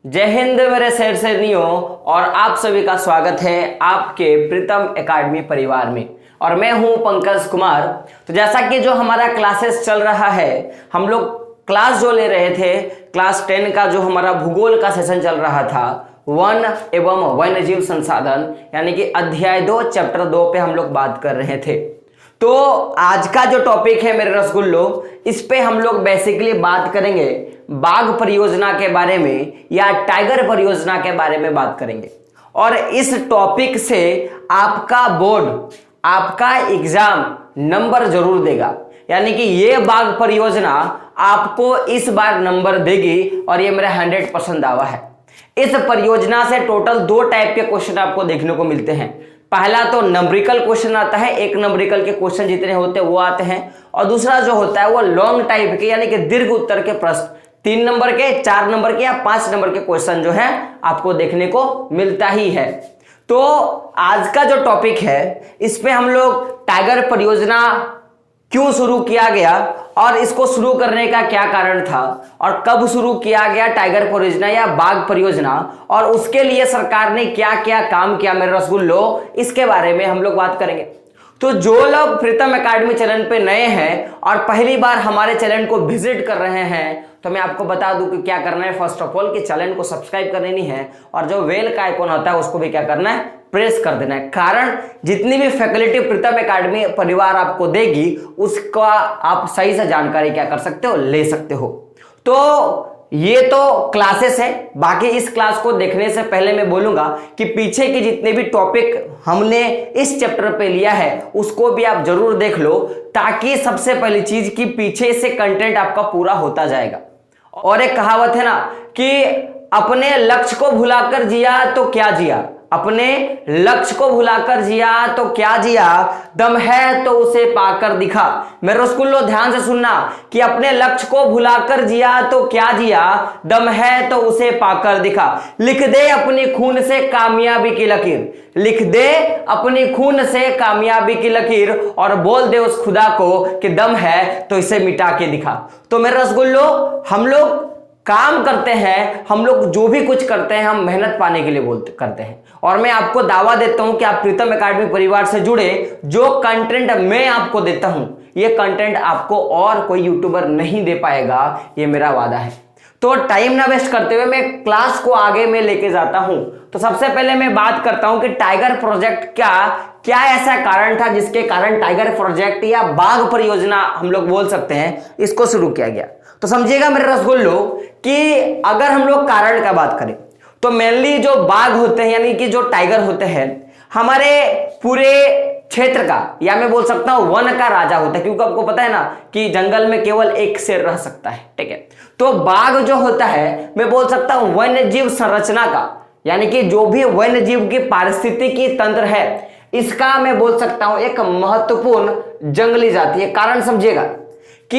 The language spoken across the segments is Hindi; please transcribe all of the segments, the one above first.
जय हिंद मेरे शेर शेरनियों, और आप सभी का स्वागत है आपके प्रीतम एकेडमी परिवार में। और मैं हूं पंकज कुमार। तो जैसा कि जो हमारा क्लासेस चल रहा है, हम लोग क्लास जो ले रहे थे, क्लास 10 का जो हमारा भूगोल का सेशन चल रहा था, वन एवं वन्यजीव संसाधन यानी कि अध्याय 2 चैप्टर 2 पे हम लोग बात कर रहे थे। तो आज का जो टॉपिक है मेरे रसगुल्लो, इस पे हम लोग बेसिकली बात करेंगे बाघ परियोजना के बारे में या टाइगर परियोजना के बारे में बात करेंगे। और इस टॉपिक से आपका बोर्ड, आपका एग्जाम नंबर जरूर देगा, यानी कि ये बाघ परियोजना आपको इस बार नंबर देगी और ये मेरा 100% दावा है। इस परियोजना से टोटल 2 टाइप के क्वेश्चन आपको देखने को मिलते हैं। पहला तो नंबरिकल क्वेश्चन आता है, 1 नंबरिकल के क्वेश्चन जितने होते हैं वो आते हैं, और दूसरा जो होता है वो लॉन्ग टाइप के यानी कि दीर्घ उत्तर के प्रश्न, 3 नंबर के, 4 नंबर के या 5 नंबर के क्वेश्चन जो है आपको देखने को मिलता ही है। तो आज का जो टॉपिक है, इस पे हम लोग टाइगर परियोजना क्यों शुरू किया गया और इसको शुरू करने का क्या कारण था और कब शुरू किया गया टाइगर परियोजना या बाघ परियोजना, और उसके लिए सरकार ने क्या क्या काम किया मेरे रसगुल्लो, इसके बारे में हम लोग बात करेंगे। तो जो लोग प्रीतम एकेडमी चैनल पे नए हैं और पहली बार हमारे चैनल को विजिट कर रहे हैं, तो मैं आपको बता दूं कि क्या करना है। फर्स्ट ऑफ ऑल कि चैनल को सब्सक्राइब करनी है और जो बेल का आइकॉन होता है उसको भी क्या करना है, प्रेस कर देना है। कारण जितनी भी फैकल्टी प्रीतम एकेडमी परिवार आपको देगी उसका आप सही से जानकारी क्या कर सकते हो, ले सकते हो। तो ये तो क्लासेस है। बाकी इस क्लास को देखने से पहले मैं बोलूंगा कि पीछे के जितने भी टॉपिक हमने इस चैप्टर पे लिया है उसको भी आप जरूर देख लो, ताकि सबसे पहली चीज कि पीछे से कंटेंट आपका पूरा होता जाएगा। और एक कहावत है ना कि अपने लक्ष्य को भुलाकर जिया तो क्या जिया, अपने लक्ष्य को भुलाकर जिया तो क्या जिया, दम है तो उसे पाकर दिखा। मेरे रसगुल्लो ध्यान से सुनना कि अपने लक्ष्य को भुलाकर जिया तो क्या जिया, दम है तो उसे पाकर दिखा। लिख दे अपनी खून से कामयाबी की लकीर, लिख दे अपनी खून से कामयाबी की लकीर, और बोल दे उस खुदा को कि दम है तो इसे मिटा के दिखा। तो मेरे रसगुल्लो, हम लोग काम करते हैं, हम लोग जो भी कुछ करते हैं हम मेहनत पाने के लिए करते हैं। और मैं आपको दावा देता हूं कि आप प्रीतम एकेडमी परिवार से जुड़े जो कंटेंट मैं आपको देता हूं, ये कंटेंट आपको और कोई यूट्यूबर नहीं दे पाएगा, ये मेरा वादा है। तो टाइम ना वेस्ट करते हुए मैं क्लास को आगे में लेके जाता हूं। तो सबसे पहले मैं बात करता हूं कि टाइगर प्रोजेक्ट क्या ऐसा कारण था जिसके कारण टाइगर प्रोजेक्ट या बाघ परियोजना हम लोग बोल सकते हैं, इसको शुरू किया गया। तो समझिएगा मेरे रसगुल्लो कि अगर हम लोग कारण का बात करें तो मेनली जो बाघ होते हैं यानी कि जो टाइगर होते हैं, हमारे पूरे क्षेत्र का, या मैं बोल सकता हूं वन का राजा होता है, क्योंकि आपको पता है ना कि जंगल में केवल एक शेर रह सकता है, ठीक है। तो बाघ जो होता है, मैं बोल सकता हूं वन्य जीव संरचना का, यानी कि जो भी वन्य जीव की पारिस्थितिकी तंत्र है, इसका मैं बोल सकता हूं एक महत्वपूर्ण जंगली जाति है। कारण समझिएगा कि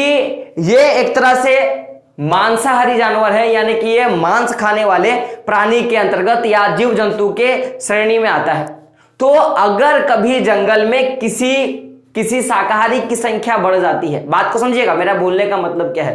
ये एक तरह से मांसाहारी जानवर है, यानी कि ये मांस खाने वाले प्राणी के अंतर्गत या जीव जंतु के श्रेणी में आता है। तो अगर कभी जंगल में किसी शाकाहारी की संख्या बढ़ जाती है, बात को समझिएगा, मेरा बोलने का मतलब क्या है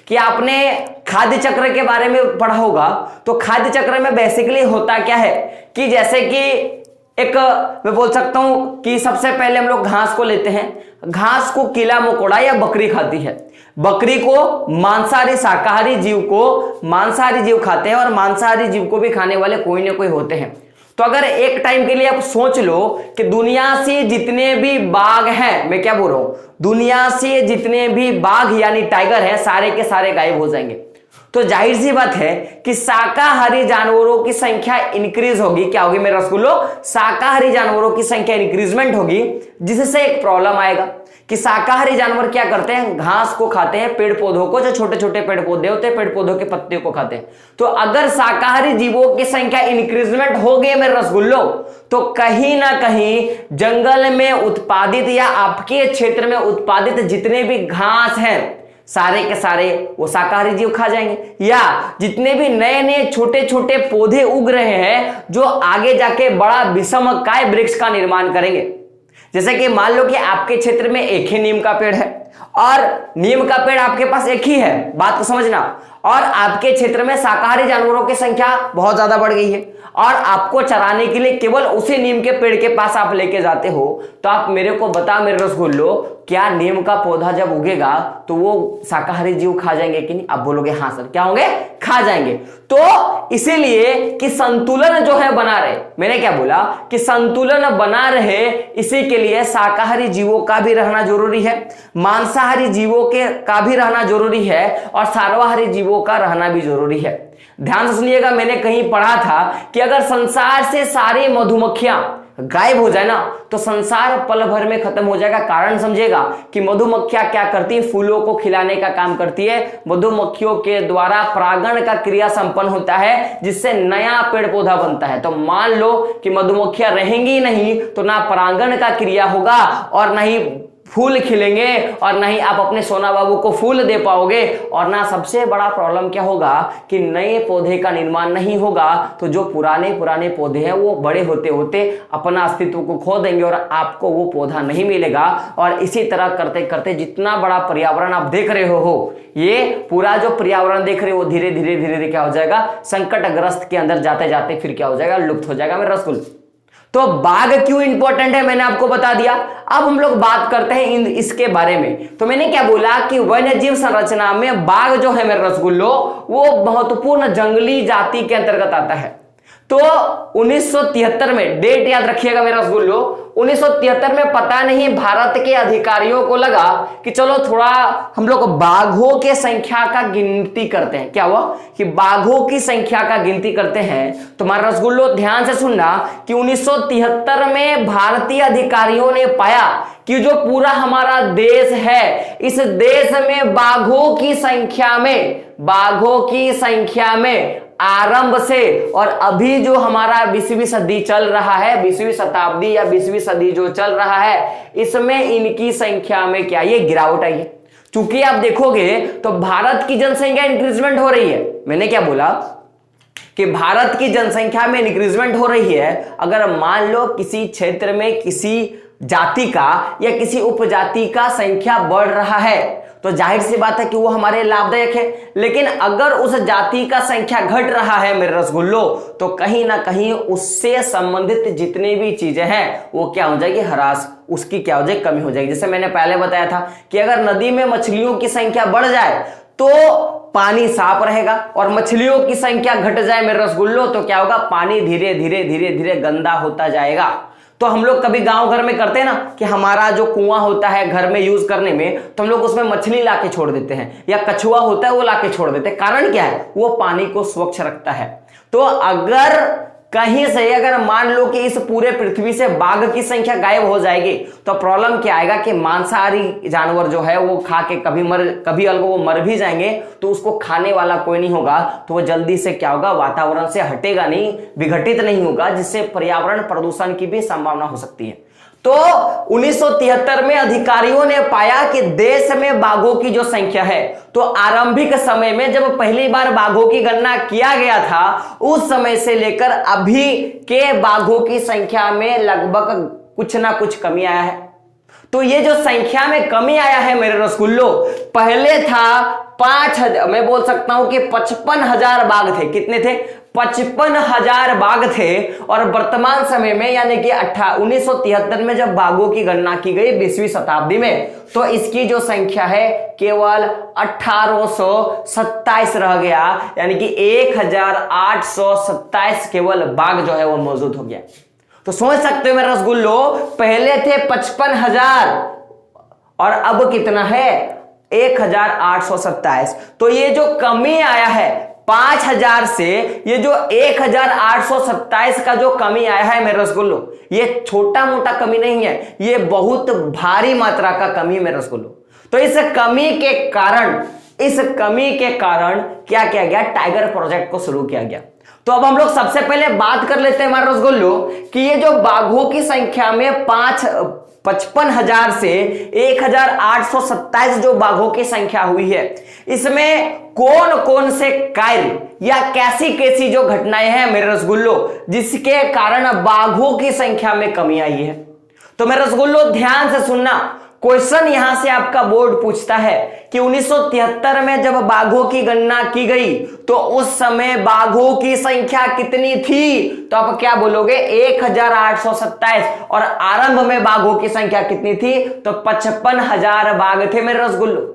कि आपने खाद्य चक्र के बारे में पढ़ा होगा। तो खाद्य चक्र में बेसिकली होता क्या है कि जैसे कि एक मैं बोल सकता हूं कि सबसे पहले हम लोग घास को लेते हैं, घास को कीड़ा मकोड़ा या बकरी खाती है, बकरी को मांसाहारी शाकाहारी जीव को मांसाहारी जीव खाते हैं, और मांसाहारी जीव को भी खाने वाले कोई ना कोई होते हैं। तो अगर एक टाइम के लिए आप सोच लो कि दुनिया से जितने भी बाघ हैं, मैं क्या बोल रहा हूं, दुनिया से जितने भी बाघ यानी टाइगर हैं, सारे के सारे गायब हो जाएंगे। तो जाहिर सी बात है कि शाकाहारी जानवरों की संख्या इंक्रीज होगी। क्या होगी मेरे रसगुल्लो, शाकाहारी जानवरों की संख्या इंक्रीजमेंट होगी, जिससे एक प्रॉब्लम आएगा कि शाकाहारी जानवर क्या करते हैं, घास को खाते हैं, पेड़ पौधों को, जो छोटे छोटे पेड़ पौधे होते हैं पेड़ पौधों के पत्ते को खाते हैं। तो अगर शाकाहारी जीवों की संख्या इंक्रीजमेंट हो गई मेरे रसगुल्लो, तो कहीं ना कहीं जंगल में उत्पादित या आपके क्षेत्र में उत्पादित जितने भी घास हैं, सारे के सारे वो शाकाहारी जीव खा जाएंगे। या जितने भी नए नए छोटे छोटे पौधे उग रहे हैं जो आगे जाके बड़ा विषमकाय वृक्ष का निर्माण करेंगे, जैसे कि मान लो कि आपके क्षेत्र में एक ही नीम का पेड़ है और नीम का पेड़ आपके पास एक ही है, बात को समझना, और आपके क्षेत्र में शाकाहारी जानवरों की संख्या बहुत ज्यादा बढ़ गई है और आपको चराने के लिए केवल उसी नीम के पेड़ के पास आप लेके जाते हो, तो आप मेरे को बता मेरे रसगुल्लो, क्या नीम का पौधा जब उगेगा तो वो शाकाहारी जीव खा जाएंगे कि नहीं? आप बोलोगे हाँ सर, क्या होंगे? खा जाएंगे। तो इसीलिए कि संतुलन जो है बना रहे, मैंने क्या बोला कि संतुलन बना रहे, इसी के लिए शाकाहारी जीवों का भी रहना जरूरी है, मांसाहारी जीवों के का भी रहना जरूरी है और सर्वाहारी जीवों का रहना भी जरूरी है। ध्यान से सुनिएगा, मैंने कहीं पढ़ा था कि अगर संसार से सारी मधुमक्खियां गायब हो जाए ना तो संसार पल भर में खत्म हो जाएगा। कारण समझेगा कि मधुमक्खियां क्या करती है? फूलों को खिलाने का काम करती है। मधुमक्खियों के द्वारा परागण का क्रिया संपन्न होता है, जिससे नया पेड़ पौधा बनता है। तो मान लो कि मधुमक्खियां रहेंगी नहीं तो ना परागण का क्रिया होगा और ना ही फूल खिलेंगे और ना ही आप अपने सोना बाबू को फूल दे पाओगे, और ना सबसे बड़ा प्रॉब्लम क्या होगा कि नए पौधे का निर्माण नहीं होगा। तो जो पुराने पौधे हैं वो बड़े होते होते अपना अस्तित्व को खो देंगे और आपको वो पौधा नहीं मिलेगा। और इसी तरह करते करते जितना बड़ा पर्यावरण आप देख रहे हो, ये पूरा जो पर्यावरण देख रहे हो धीरे धीरे क्या हो जाएगा? संकटग्रस्त के अंदर जाते जाते फिर क्या हो जाएगा? लुप्त हो जाएगा मेरे रसगुल्ले। तो बाघ क्यों इंपॉर्टेंट है मैंने आपको बता दिया। अब हम लोग बात करते हैं इसके बारे में। तो मैंने क्या बोला कि वन्यजीव संरचना में बाघ जो है मेरे रसगुल्लो, वो महत्वपूर्ण जंगली जाति के अंतर्गत आता है। तो 1973 में, डेट याद रखिएगा मेरे रसगुल्लो, 1973 में पता नहीं भारत के अधिकारियों को लगा कि चलो थोड़ा हम लोग बाघों के संख्या का गिनती करते हैं। क्या हुआ कि बाघों की संख्या का गिनती करते हैं। तुम्हारा रसगुल्लो ध्यान से सुनना कि 1973 में भारतीय अधिकारियों ने पाया कि जो पूरा हमारा देश है, इस देश में बाघों की संख्या में आरंभ से और अभी जो हमारा 20वीं सदी चल रहा है, 20वीं शताब्दी या 20वीं सदी जो चल रहा है, इसमें इनकी संख्या में क्या ये गिरावट आई है। चूंकि आप देखोगे तो भारत की जनसंख्या इंक्रीजमेंट हो रही है। मैंने क्या बोला कि भारत की जनसंख्या में इंक्रीजमेंट हो रही है। अगर मान लो किसी क्षेत्र में किसी जाति का या किसी उपजाति का संख्या बढ़ रहा है तो जाहिर सी बात है कि वो हमारे लाभदायक है। लेकिन अगर उस जाति का संख्या घट रहा है मेरे रसगुल्लो, तो कहीं ना कहीं उससे संबंधित जितनी भी चीजें हैं वो क्या हो जाएगी? ह्रास, उसकी क्या हो जाएगी? कमी हो जाएगी। जैसे मैंने पहले बताया था कि अगर नदी में मछलियों की संख्या बढ़ जाए तो पानी साफ रहेगा, और मछलियों की संख्या घट जाए मेरे रसगुल्लो तो क्या होगा? पानी धीरे धीरे गंदा होता जाएगा। तो हम लोग कभी गांव घर में करते हैं ना कि हमारा जो कुआं होता है घर में यूज करने में, तो हम लोग उसमें मछली लाके छोड़ देते हैं या कछुआ होता है वो लाके छोड़ देते हैं। कारण क्या है? वो पानी को स्वच्छ रखता है। तो अगर कहीं से अगर मान लो कि इस पूरे पृथ्वी से बाघ की संख्या गायब हो जाएगी तो प्रॉब्लम क्या आएगा कि मांसाहारी जानवर जो है वो खा के कभी अलग वो मर भी जाएंगे, तो उसको खाने वाला कोई नहीं होगा, तो वो जल्दी से क्या होगा? वातावरण से हटेगा नहीं, विघटित नहीं होगा, जिससे पर्यावरण प्रदूषण की भी संभावना हो सकती है। तो 1973 में अधिकारियों ने पाया कि देश में बाघों की जो संख्या है, तो आरंभिक समय में जब पहली बार बाघों की गणना किया गया था, उस समय से लेकर अभी के बाघों की संख्या में लगभग कुछ ना कुछ कमी आया है। तो ये जो संख्या में कमी आया है मेरे रसगुल्लो, पहले था 5,000, मैं बोल सकता हूं कि 55,000 बाघ थे। कितने थे? 55,000 बाघ थे। और वर्तमान समय में यानी कि 1973 में जब बाघों की गणना की गई 20वीं शताब्दी में, तो इसकी जो संख्या है केवल 1827 रह गया, यानी कि 1827 केवल बाघ जो है वो मौजूद हो गया। तो सोच सकते हो मेरे रसगुल्लो, पहले थे 55,000 और अब कितना है? 1827। तो ये जो कमी आया है 5,000 से, ये जो 1827 का जो कमी आया है मेरे रसगुल्लो, ये छोटा मोटा कमी नहीं है, ये बहुत भारी मात्रा का कमी है मेरे रसगुल्लो। तो इस कमी के कारण क्या किया गया? टाइगर प्रोजेक्ट को शुरू किया गया। तो अब हम लोग सबसे पहले बात कर लेते हैं हमारे रसगुल्लो कि ये जो बाघों की संख्या में 55,000 से 1827 जो बाघों की संख्या हुई है, इसमें कौन कौन से कार्य या कैसी जो घटनाएं हैं मेरे रसगुल्लो जिसके कारण बाघों की संख्या में कमी आई है। तो मेरे रसगुल्लो ध्यान से सुनना, क्वेश्चन यहां से आपका बोर्ड पूछता है कि 1973 में जब बाघों की गणना की गई तो उस समय बाघों की संख्या कितनी थी? तो आप क्या बोलोगे? 1827। और आरंभ में बाघों की संख्या कितनी थी? तो 55,000 बाघ थे मेरे रसगुल्लो।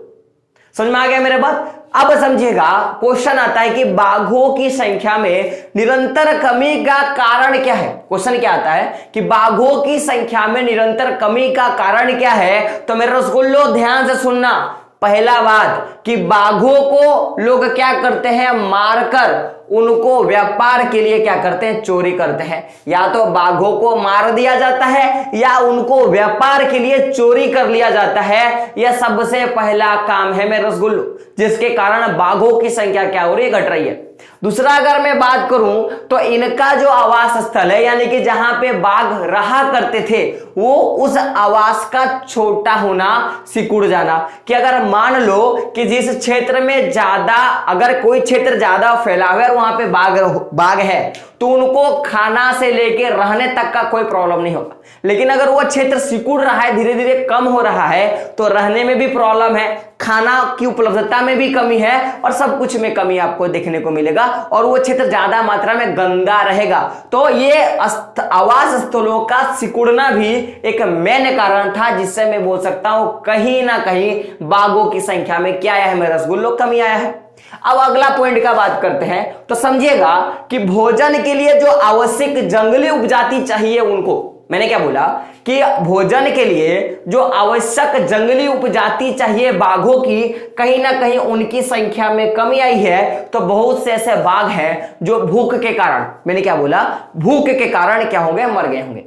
समझ में आ गया मेरे बात? अब समझिएगा, क्वेश्चन आता है कि बाघों की संख्या में निरंतर कमी का कारण क्या है। क्वेश्चन क्या आता है कि बाघों की संख्या में निरंतर कमी का कारण क्या है? तो मेरे रसगुल्लो ध्यान से सुनना। पहला बात कि बाघों को लोग क्या करते हैं? मारकर उनको व्यापार के लिए क्या करते हैं? चोरी करते हैं। या तो बाघों को मार दिया जाता है या उनको व्यापार के लिए चोरी कर लिया जाता है। यह सबसे पहला काम है मेरे रसगुल्लो, जिसके कारण बाघों की संख्या क्या हो रही है? घट रही है। दूसरा अगर मैं बात करूं तो इनका जो आवास स्थल है, यानी कि जहां पे बाघ रहा करते थे, वो उस आवास का छोटा होना, सिकुड़ जाना। कि अगर मान लो कि जिस क्षेत्र में ज्यादा, अगर कोई क्षेत्र ज्यादा फैला हुआ है वहां पे बाघ है, तो उनको खाना से लेके रहने तक का कोई प्रॉब्लम नहीं होगा। लेकिन अगर वो क्षेत्र सिकुड़ रहा है, धीरे धीरे कम हो रहा है, तो रहने में भी प्रॉब्लम है, खाना की उपलब्धता में भी कमी है और सब कुछ में कमी आपको देखने को मिलेगा और वो क्षेत्र ज्यादा मात्रा में गंदा रहेगा। तो ये आवास स्थलों का सिकुड़ना भी एक मेन कारण था, जिससे मैं बोल सकता हूं कहीं ना कहीं बाघों की संख्या में क्या आया है मेरे रसगुल्लो? कमी आया है। अब अगला पॉइंट का बात करते हैं तो समझिएगा कि भोजन के लिए जो आवश्यक जंगली उपजाति चाहिए उनको, मैंने क्या बोला कि भोजन के लिए जो आवश्यक जंगली उपजाति चाहिए बाघों की, कहीं ना कहीं उनकी संख्या में कमी आई है। तो बहुत से ऐसे बाघ हैं जो भूख के कारण, मैंने क्या बोला? भूख के कारण क्या होंगे? मर गए होंगे।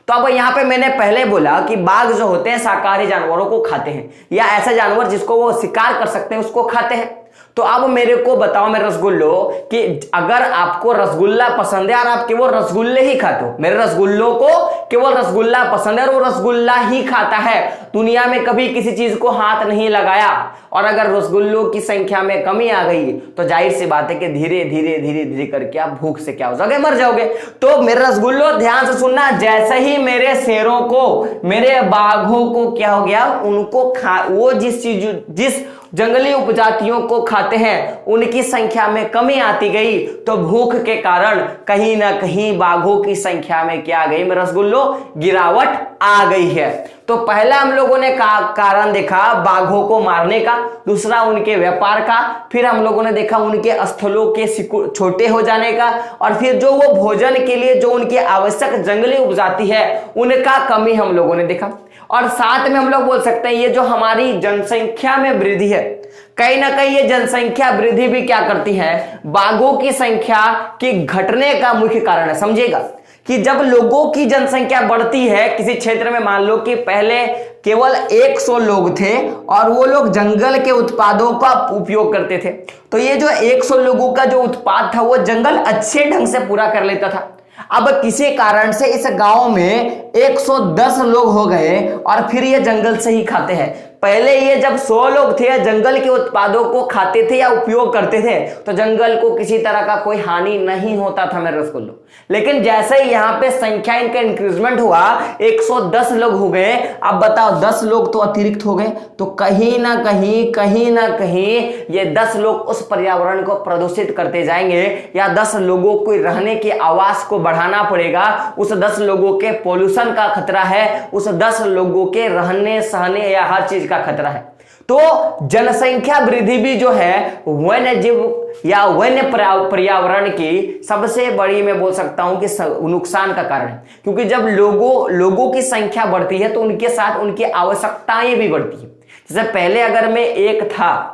तो अब यहां पे मैंने पहले बोला कि बाघ जो होते हैं शाकाहारी जानवरों को खाते हैं, या ऐसे जानवर जिसको वो शिकार कर सकते हैं उसको खाते हैं। तो अब मेरे को बताओ मेरे रसगुल्लो कि अगर आपको रसगुल्ला पसंद है और आप केवल रसगुल्ले ही खाते हो, मेरे रसगुल्लों को केवल रसगुल्ला पसंद है और वो रसगुल्ला ही खाता है, दुनिया में कभी किसी चीज को हाथ नहीं लगाया, और अगर रसगुल्लों की संख्या में कमी आ गई तो जाहिर सी बात है कि धीरे धीरे धीरे धीरे करके आप भूख से क्या हो जाओगे? मर जाओगे। तो मेरे रसगुल्लो ध्यान से सुनना, जैसे ही मेरे शेरों को, मेरे बाघों को क्या हो गया? उनको वो जिस जंगली उपजातियों को खाते हैं उनकी संख्या में कमी आती गई, तो भूख के कारण कहीं ना कहीं बाघों की संख्या में क्या आ गई मेरे रसगुल्लो? गिरावट आ गई है। तो पहला हम लोगों ने कारण देखा बाघों को मारने का, दूसरा उनके व्यापार का, फिर हम लोगों ने देखा उनके स्थलों के छोटे हो जाने का, और फिर जो वो भोजन के लिए जो उनकी आवश्यक जंगली उपजाति है उनका कमी हम लोगों ने देखा। और साथ में हम लोग बोल सकते हैं ये जो हमारी जनसंख्या में वृद्धि है, कहीं ना कहीं ये जनसंख्या वृद्धि भी क्या करती है? बाघों की संख्या के घटने का मुख्य कारण है। समझिएगा कि जब लोगों की जनसंख्या बढ़ती है किसी क्षेत्र में, मान लो कि पहले केवल 100 लोग थे और वो लोग जंगल के उत्पादों का उपयोग करते थे, तो ये जो 100 लोगों का जो उत्पाद था वो जंगल अच्छे ढंग से पूरा कर लेता था। अब किसी कारण से इस गांव में 110 लोग हो गए और फिर ये जंगल से ही खाते हैं। पहले ये जब 100 लोग थे, जंगल के उत्पादों को खाते थे या उपयोग करते थे, तो जंगल को किसी तरह का कोई हानि नहीं होता था मेरे रसगुल्लो। लेकिन जैसे ही यहाँ पे संख्या इनका इंक्रीजमेंट हुआ, 110 लोग हो गए, अब बताओ 10 लोग तो अतिरिक्त हो गए, तो कहीं ना कहीं ये 10 लोग उस पर्यावरण को प्रदूषित करते जाएंगे, या 10 लोगों को रहने की आवास को बढ़ाना पड़ेगा, उस 10 लोगों के पोल्यूशन का खतरा है, उस 10 लोगों के रहने सहने या हर चीज का खतरा है। तो जनसंख्या वृद्धि भी जो है वन्य जीव या वन्य पर्यावरण की सबसे बड़ी, मैं बोल सकता हूं कि नुकसान का कारण है। क्योंकि जब लोगों की संख्या बढ़ती है तो उनके साथ उनकी आवश्यकताएं भी बढ़ती है। जैसे पहले अगर मैं एक था,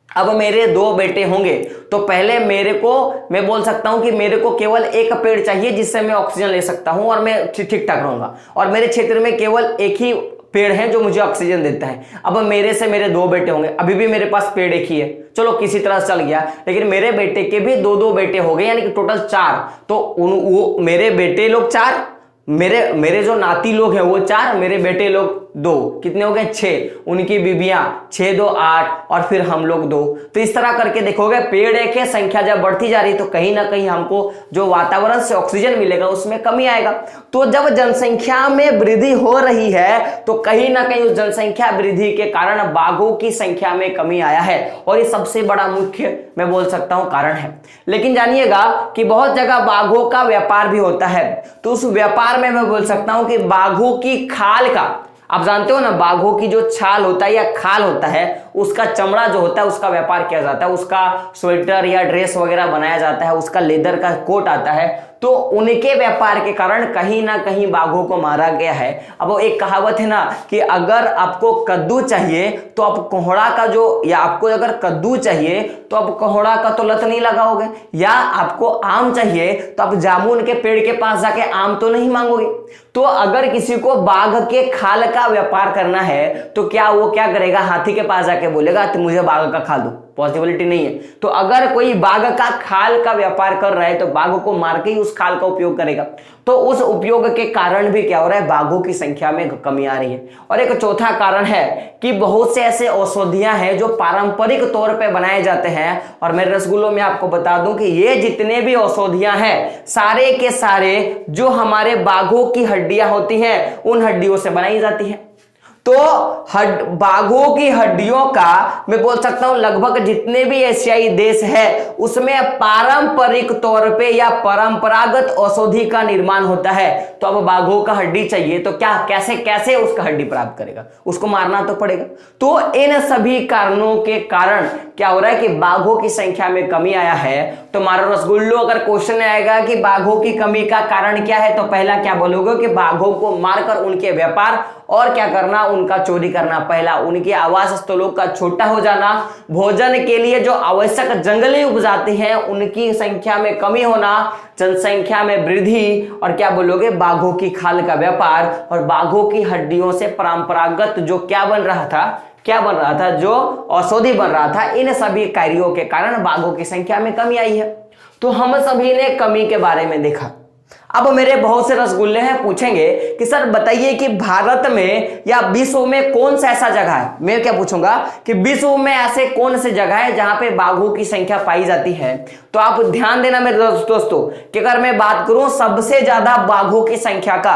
अब मेरे 2 बेटे होंगे, तो पहले मैं बोल सकता हूं कि मेरे को केवल एक पेड़ चाहिए जिससे मैं ऑक्सीजन ले सकता हूं और मैं ठीक ठाक रहूंगा, और मेरे क्षेत्र में केवल एक ही पेड़ है जो मुझे ऑक्सीजन देता है। अब मेरे से मेरे 2 बेटे होंगे, अभी भी मेरे पास पेड़ एक ही है, चलो किसी तरह चल गया, लेकिन मेरे बेटे के भी 2-2 बेटे हो गए, यानी कि टोटल 4। तो वो मेरे बेटे लोग 4, मेरे जो नाती लोग हैं वो 4, मेरे बेटे लोग 2, कितने हो गए 6, उनकी बीबियां 6 2 8 और फिर हम लोग 2। तो इस तरह करके देखोगे पेड़ एक है, संख्या जब बढ़ती जा रही तो कहीं ना कहीं हमको जो वातावरण से ऑक्सीजन मिलेगा उसमें कमी आएगा। तो जब जनसंख्या में वृद्धि हो रही है तो कहीं ना कहीं उस जनसंख्या वृद्धि के कारण बाघों की संख्या में कमी आया है और ये सबसे बड़ा मुख्य मैं बोल सकता हूं कारण है। लेकिन जानिएगा कि बहुत जगह बाघों का व्यापार भी होता है, तो उस व्यापार में मैं बोल सकता हूं कि बाघों की खाल का, आप जानते हो ना बाघों की जो छाल होता है या खाल होता है उसका चमड़ा जो होता है उसका व्यापार किया जाता है, उसका स्वेटर या ड्रेस वगैरह बनाया जाता है, उसका लेदर का कोट आता है। तो उनके व्यापार के कारण कहीं ना कहीं बाघों को मारा गया है। अब वो एक कहावत है ना कि अगर आपको कद्दू चाहिए तो आप कोहड़ा का जो, या आपको अगर कद्दू चाहिए तो आप कोहड़ा का तो लत नहीं लगाओगे, या आपको आम चाहिए तो आप जामुन के पेड़ के पास जाके आम तो नहीं मांगोगे। तो अगर किसी को बाघ के खाल का व्यापार करना है तो क्या वो क्या करेगा, हाथी के पास जाके बोलेगा तो मुझे बाघ का खाल दो, पॉसिबिलिटी नहीं है। तो अगर कोई बाघ का खाल का व्यापार कर रहा है तो बाघ को मार के ही उस खाल का उपयोग करेगा। तो उस उपयोग के कारण भी क्या हो रहा है, बाघों की संख्या में कमी आ रही है। और एक चौथा कारण है कि बहुत से ऐसे औषधियां हैं जो पारंपरिक तौर पे बनाए जाते हैं, और मेरे रसगुल्लों में आपको बता दूं कि ये जितने भी औषधियां हैं सारे के सारे जो हमारे बाघों की हड्डियां होती हैं उन हड्डियों से बनाई जाती हैं। तो बाघों की हड्डियों का मैं बोल सकता हूं लगभग जितने भी एशियाई देश है उसमें पारंपरिक तौर पे या परंपरागत औषधि का निर्माण होता है। तो अब बाघों का हड्डी चाहिए तो क्या कैसे कैसे उसका हड्डी प्राप्त करेगा, उसको मारना तो पड़ेगा। तो इन सभी कारणों के कारण क्या हो रहा है कि बाघों की संख्या में कमी आया है। तो हमारा रसगुल्लो अगर क्वेश्चन आएगा कि बाघों की कमी का कारण क्या है तो पहला क्या बोलोगे कि बाघों को मारकर उनके व्यापार और क्या करना, उनका चोरी करना। पहला उनके आवास स्थलों का छोटा हो जाना, भोजन के लिए जो आवश्यक जंगली उपजाति हैं उनकी संख्या में कमी होना, जनसंख्या में वृद्धि, और क्या बोलोगे बाघों की खाल का व्यापार और बाघों की हड्डियों से परंपरागत जो क्या बन रहा था जो औषधि बन रहा था। इन सभी कार्यों के कारण बाघों की संख्या में कमी आई है। तो हम सभी ने कमी के बारे में देखा। अब मेरे बहुत से रसगुल्ले हैं, पूछेंगे कि सर बताइए कि भारत में या विश्व में कौन सा ऐसा जगह है, मैं क्या पूछूंगा कि विश्व में ऐसे कौन से जगह है जहां पे बाघों की संख्या पाई जाती है। तो आप ध्यान देना मेरे दोस्तों कि अगर मैं बात करूं सबसे ज्यादा बाघों की संख्या का,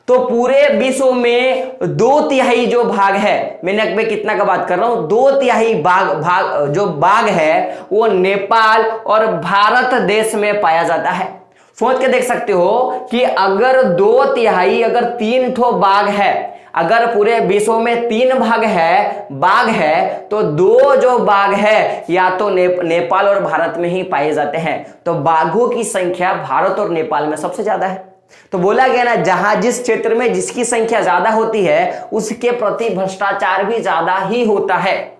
तो पूरे विश्व में 2/3 जो भाग है, मैं कितना का बात कर रहा हूं, 2/3 जो बाघ है वो नेपाल और भारत देश में पाया जाता है। सोच के देख सकते हो कि अगर 2/3 अगर 3 ठो बाघ है, अगर पूरे विश्व में 3 बाघ है तो 2 जो बाघ है या तो नेपाल और भारत में ही पाए जाते हैं। तो बाघों की संख्या भारत और नेपाल में सबसे ज्यादा है। तो बोला गया ना जहां जिस क्षेत्र में जिसकी संख्या ज्यादा होती है उसके प्रति भ्रष्टाचार भी ज्यादा ही होता है,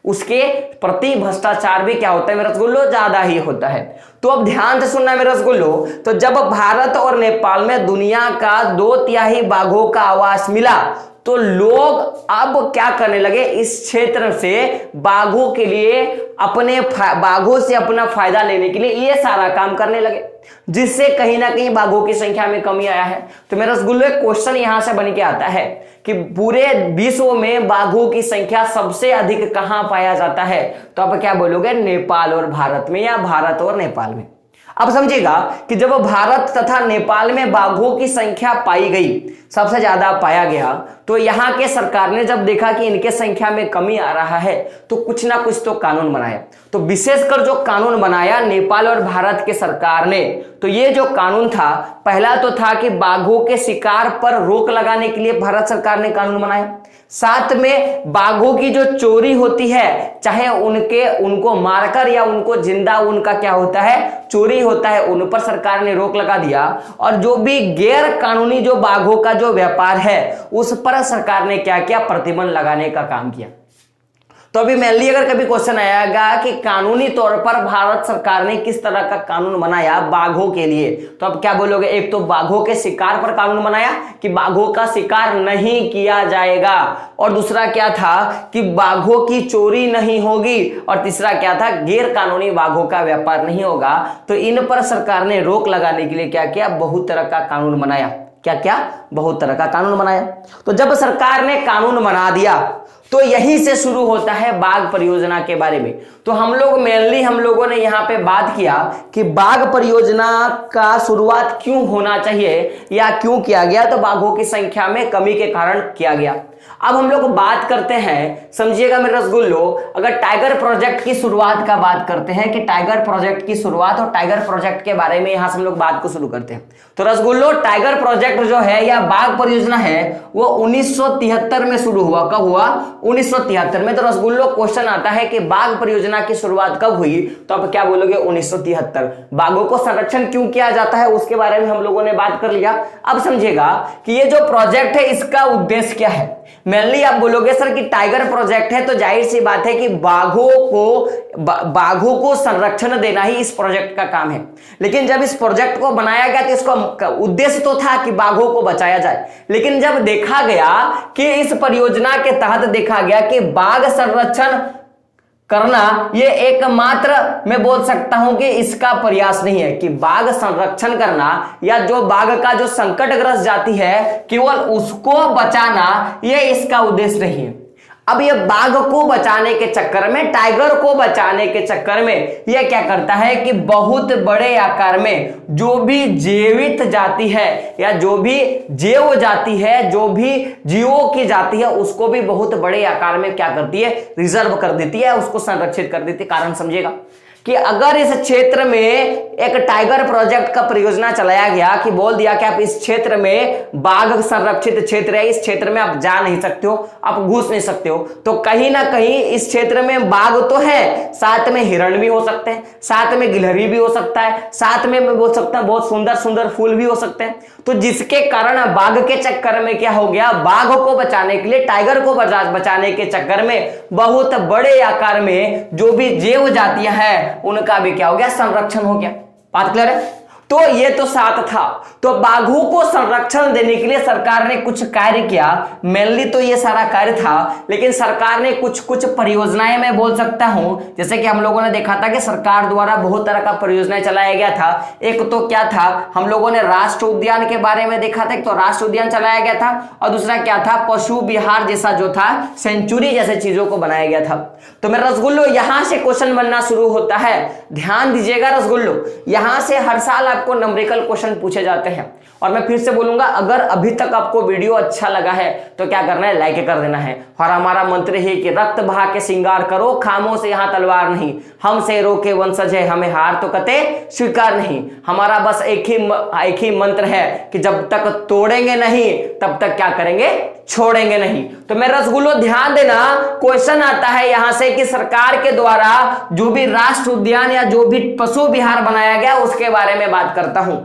उसके प्रति भ्रष्टाचार भी क्या होता है मेरे रसगुल्लो, ज्यादा ही होता है। तो अब ध्यान से सुनना मेरे रसगुल्लो, तो जब भारत और नेपाल में दुनिया का 2/3 बाघों का आवास मिला तो लोग अब क्या करने लगे, इस क्षेत्र से बाघों के लिए बाघों से अपना फायदा लेने के लिए ये सारा काम करने लगे, जिससे कहीं ना कहीं बाघों की संख्या में कमी आया है। तो मेरा रसगुल्लो एक क्वेश्चन यहां से बन के आता है कि पूरे विश्व में बाघों की संख्या सबसे अधिक कहां पाया जाता है। तो आप क्या बोलोगे, नेपाल और भारत में या भारत और नेपाल में। अब समझिएगा कि जब भारत तथा नेपाल में बाघों की संख्या पाई गई, सबसे ज्यादा पाया गया, तो यहां के सरकार ने जब देखा कि इनके संख्या में कमी आ रहा है तो कुछ ना कुछ तो कानून बनाया। तो विशेषकर जो कानून बनाया नेपाल और भारत के सरकार ने, तो ये जो कानून था, पहला तो था कि बाघों के शिकार पर रोक लगाने के लिए भारत सरकार ने कानून बनाया। साथ में बाघों की जो चोरी होती है, चाहे उनको मारकर या उनको जिंदा उनका क्या होता है, चोरी होता है, उन पर सरकार ने रोक लगा दिया। और जो भी गैर कानूनी जो बाघों का जो व्यापार है उस पर सरकार ने क्या किया, प्रतिबंध लगाने का काम किया। तो अभी मेनली अगर कभी क्वेश्चन आएगा कि कानूनी तौर पर भारत सरकार ने किस तरह का कानून बनाया बाघों के लिए, तो अब क्या बोलोगे, एक तो बाघों के शिकार पर कानून बनाया कि बाघों का शिकार नहीं किया जाएगा, और दूसरा क्या था कि बाघों की चोरी नहीं होगी, और तीसरा क्या था, गैर कानूनी बाघों का व्यापार नहीं होगा। तो इन पर सरकार ने रोक लगाने के लिए क्या किया, बहुत तरह का कानून बनाया। क्या क्या, बहुत तरह का कानून बनाया। तो जब सरकार ने कानून बना दिया तो यहीं से शुरू होता है बाघ परियोजना के बारे में। तो हम लोगों ने यहाँ पे बात किया कि बाघ परियोजना का शुरुआत क्यों होना चाहिए या क्यों किया गया, तो बाघों की संख्या में कमी के कारण किया गया। अब हम लोग बात करते हैं, समझिएगा मेरे रसगुल्लो, अगर टाइगर प्रोजेक्ट की शुरुआत का बात करते हैं कि टाइगर प्रोजेक्ट की शुरुआत और टाइगर प्रोजेक्ट के बारे में यहां से हम लोग बात को शुरू करते हैं। तो रसगुल्लो, टाइगर प्रोजेक्ट जो है या बाघ परियोजना है वो 1973 में शुरू हुआ। कब हुआ? 1973 में। तो रसगुल्लो क्वेश्चन आता है कि बाघ परियोजना की शुरुआत कब हुई, तो आप क्या बोलोगे? 1973। बाघों को संरक्षण क्यों किया जाता है उसके बारे में हम लोगों ने बात कर लिया। अब समझिएगा कि ये जो प्रोजेक्ट है इसका उद्देश्य क्या है। मेनली आप बोलोगे सर कि टाइगर प्रोजेक्ट है तो जाहिर सी बात है कि बाघों को संरक्षण देना ही इस प्रोजेक्ट का काम है। लेकिन जब इस प्रोजेक्ट को बनाया गया तो इसका उद्देश्य तो था कि बाघों को बचाया जाए, लेकिन जब देखा गया कि इस परियोजना के तहत देखा गया कि बाघ संरक्षण करना ये एकमात्र मैं बोल सकता हूं कि इसका प्रयास नहीं है, कि बाघ संरक्षण करना या जो बाघ का जो संकटग्रस्त जाति है केवल उसको बचाना ये इसका उद्देश्य नहीं है। अब ये बाघ को बचाने के चक्कर में, टाइगर को बचाने के चक्कर में ये क्या करता है कि बहुत बड़े आकार में जो भी जीवित जाति है या जो भी जैव जाति है, जो भी जीवों की जाति है, उसको भी बहुत बड़े आकार में क्या करती है? रिजर्व कर देती है, उसको संरक्षित कर देती है। कारण समझिएगा कि अगर इस क्षेत्र में एक टाइगर प्रोजेक्ट का परियोजना चलाया गया कि बोल दिया कि आप इस क्षेत्र में बाघ संरक्षित क्षेत्र है, इस क्षेत्र में आप जा नहीं सकते हो, आप घुस नहीं सकते हो, तो कहीं ना कहीं इस क्षेत्र में बाघ तो है, साथ में हिरण भी हो सकते हैं, साथ में गिलहरी भी हो सकता है, साथ में मैं बोल सकता हूं बहुत सुंदर सुंदर फूल भी हो सकते हैं। तो जिसके कारण बाघ के चक्कर में क्या हो गया? बाघ को बचाने के लिए, टाइगर को बचाने के चक्कर में बहुत बड़े आकार में जो भी जैव जातियां हैं उनका भी क्या हो गया? संरक्षण हो गया। बात क्लियर है? तो ये तो साथ था। तो बाघों को संरक्षण देने के लिए सरकार ने कुछ कार्य किया। मेनली तो ये सारा कार्य था, लेकिन सरकार ने कुछ कुछ परियोजनाएं मैं बोल सकता हूं, जैसे कि हम लोगों ने देखा था कि सरकार द्वारा बहुत तरह का परियोजनाएं चलाया गया था। एक तो क्या था, हम लोगों ने राष्ट्र उद्यान के बारे में देखा था, एक तो राष्ट्र उद्यान चलाया गया था और दूसरा क्या था? पशु विहार जैसा जो था, सेंचुरी जैसे चीजों को बनाया गया था। तो मेरा रसगुल्लो यहां से क्वेश्चन बनना शुरू होता है। ध्यान दीजिएगा रसगुल्लो, यहां से हर साल आपको न्यूमेरिकल क्वेश्चन पूछे जाते हैं। और मैं फिर से बोलूंगा, अगर अभी तक आपको वीडियो अच्छा लगा है तो क्या करना है? लाइक कर देना है। और हमारा मंत्र है कि रक्त बहा के श्रृंगार करो, खामों से यहां तलवार नहीं, हम शेरों के वंशज है, हमें हार तो कते स्वीकार नहीं। हमारा बस एक ही मंत्र है कि जब तक तोड़ेंगे नहीं तब तक क्या करेंगे? छोड़ेंगे नहीं। तो मेरा रसगुल्लो ध्यान देना, क्वेश्चन आता है यहां से कि सरकार के द्वारा जो भी राष्ट्र उद्यान या जो भी पशु विहार बनाया गया उसके बारे में बात करता हूं।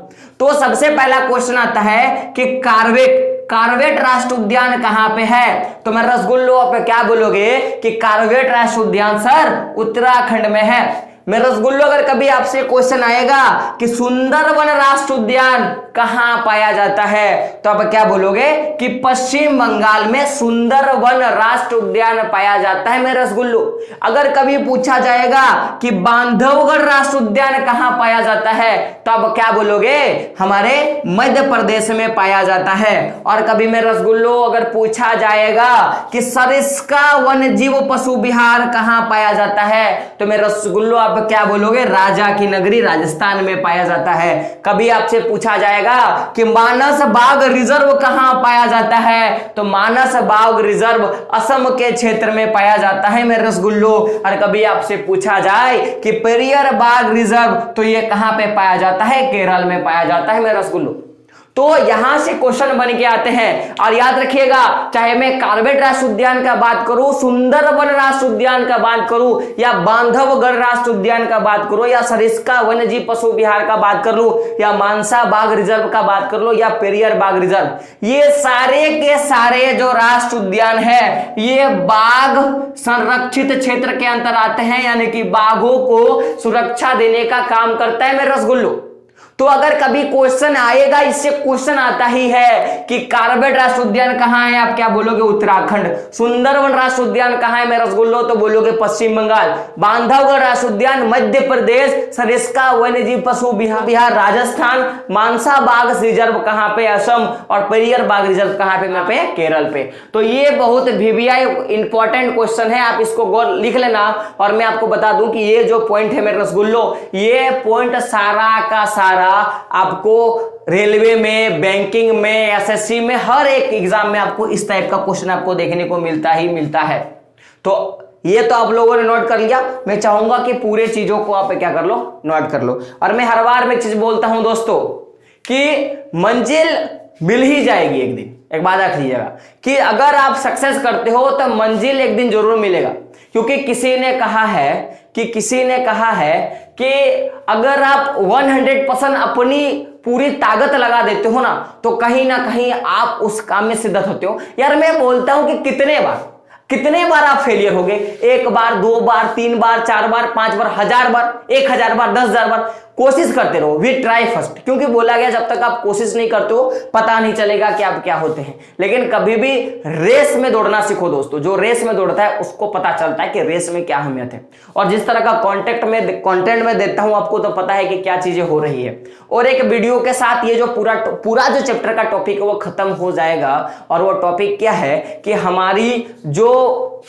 तो सबसे पहला क्वेश्चन आता है कि कार्बेट राष्ट्र उद्यान कहां पे है? तो मैं रसगुल्लो आप क्या बोलोगे कि कार्बेट राष्ट्र उद्यान सर उत्तराखंड में है। मैं रसगुल्लो, अगर कभी आपसे क्वेश्चन आएगा कि सुंदरवन राष्ट्र उद्यान कहां पाया जाता है, तो आप क्या बोलोगे कि पश्चिम बंगाल में सुंदरवन राष्ट्र उद्यान पाया जाता है। मेरे रसगुल्लो, अगर कभी पूछा जाएगा कि बांधवगढ़ राष्ट्र उद्यान कहां पाया जाता है, तो आप क्या बोलोगे? हमारे मध्य प्रदेश में पाया जाता है। और कभी मेरे रसगुल्लो अगर पूछा जाएगा कि सरिस्का वन्य जीव पशु विहार कहां पाया जाता है, तो मेरे रसगुल्लो आप क्या बोलोगे? राजा की नगरी राजस्थान में पाया जाता है। कभी आपसे पूछा जाएगा कि मानस बाघ रिजर्व कहां पाया जाता है, तो मानस बाघ रिजर्व असम के क्षेत्र में पाया जाता है मेरे रसगुल्लो। और कभी आपसे पूछा जाए कि पेरियर बाघ रिजर्व, तो ये कहां पे पाया जाता है? केरल में पाया जाता है मेरे रसगुल्लो। तो यहां से क्वेश्चन बन के आते हैं। और याद रखिएगा, चाहे मैं कार्बेट राष्ट्र उद्यान का बात करूं, सुंदरवन राष्ट्र उद्यान का बात करूं, या बांधवगढ़ राष्ट्र उद्यान का बात करूं, या सरिस्का वन्यजीव पशु विहार का बात कर लूं, या मानसा बाघ रिजर्व का बात कर लो, या पेरियर बाघ रिजर्व, ये सारे के सारे जो राष्ट्र उद्यान है ये बाघ संरक्षित क्षेत्र के अंतर आते हैं, यानी कि बाघों को सुरक्षा देने का काम करता है मेरे रसगुल्लो। तो अगर कभी क्वेश्चन आएगा, इससे क्वेश्चन आता ही है कि कार्बेट राष्ट्रीय उद्यान कहां है, आप क्या बोलोगे उत्तराखंड। सुंदरवन राष्ट्रीय उद्यान कहां है मैं रसगुल्लो, तो बोलोगे पश्चिम बंगाल। बांधवगढ़ राष्ट्रीय उद्यान मध्य प्रदेश। सरिस्का वन्यजीव पशु बिहार राजस्थान। मानसा बाघ रिजर्व कहां पे, असम। और पेरियर बाघ रिजर्व कहां पे, मैं पे केरल पे। तो ये बहुत वीवीआई इंपॉर्टेंट क्वेश्चन है, आप इसको लिख लेना। और मैं आपको बता दूं कि ये जो पॉइंट है मेरे रसगुल्लो, ये पॉइंट सारा का सारा आपको रेलवे में, बैंकिंग में, एसएससी में, हर एक एग्जाम में आपको इस टाइप का क्वेश्चन आपको देखने को मिलता ही मिलता है। तो ये तो आप लोगों ने नोट कर लिया। मैं चाहूंगा कि पूरे चीजों को आप क्या कर लो, नोट कर लो। और मैं हर बार में एक चीज बोलता हूं दोस्तों कि मंजिल मिल ही जाएगी एक दिन। एक बात रख लीजिएगा कि अगर आप सक्सेस करते हो तो मंजिल एक दिन जरूर मिलेगा। क्योंकि किसी ने कहा है कि अगर आप 100% अपनी पूरी ताकत लगा देते हो ना, तो कहीं ना कहीं आप उस काम में सिद्ध होते हो। यार मैं बोलता हूं कि कितने बार आप फेलियर होगे, 1 बार, 2 बार, 3 बार, 4 बार, 5 बार, 1000 बार, 1000 बार, 10,000 बार, कोशिश करते रहो। We try first. क्योंकि बोला गया जब तक आप कोशिश नहीं करते हो पता नहीं चलेगा कि आप क्या होते हैं। लेकिन कभी भी रेस में दौड़ना सीखो दोस्तों। जो रेस में दौड़ता है उसको पता चलता है कि रेस में क्या अहमियत है। और जिस तरह का कंटेंट में देता हूं आपको, तो पता है कि क्या चीजें हो रही है। और एक वीडियो के साथ ये जो पूरा जो चैप्टर का टॉपिक है वो खत्म हो जाएगा। और वो टॉपिक क्या है कि हमारी जो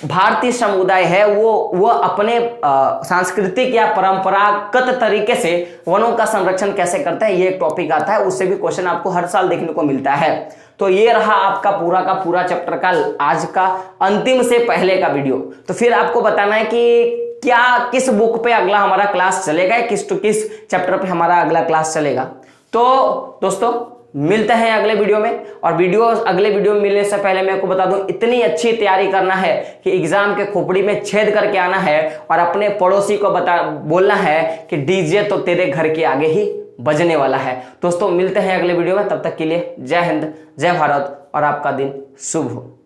भारतीय समुदाय है वो अपने सांस्कृतिक या परंपरागत तरीके से वनों का संरक्षण कैसे करता है, ये एक टॉपिक आता है। उससे भी क्वेश्चन आपको हर साल देखने को मिलता है। तो ये रहा आपका पूरा का पूरा चैप्टर का आज का अंतिम से पहले का वीडियो। तो फिर आपको बताना है कि किस बुक पे अगला हमारा क्लास चलेगा, किस चैप्टर पे हमारा अगला क्लास चलेगा। तो दोस्तों मिलते हैं अगले वीडियो में। और अगले वीडियो में मिलने से पहले मैं आपको बता दूं, इतनी अच्छी तैयारी करना है कि एग्जाम के खोपड़ी में छेद करके आना है और अपने पड़ोसी को बोलना है कि डीजे तो तेरे घर के आगे ही बजने वाला है। दोस्तों मिलते हैं अगले वीडियो में, तब तक के लिए जय हिंद, जय भारत और आपका दिन शुभ हो।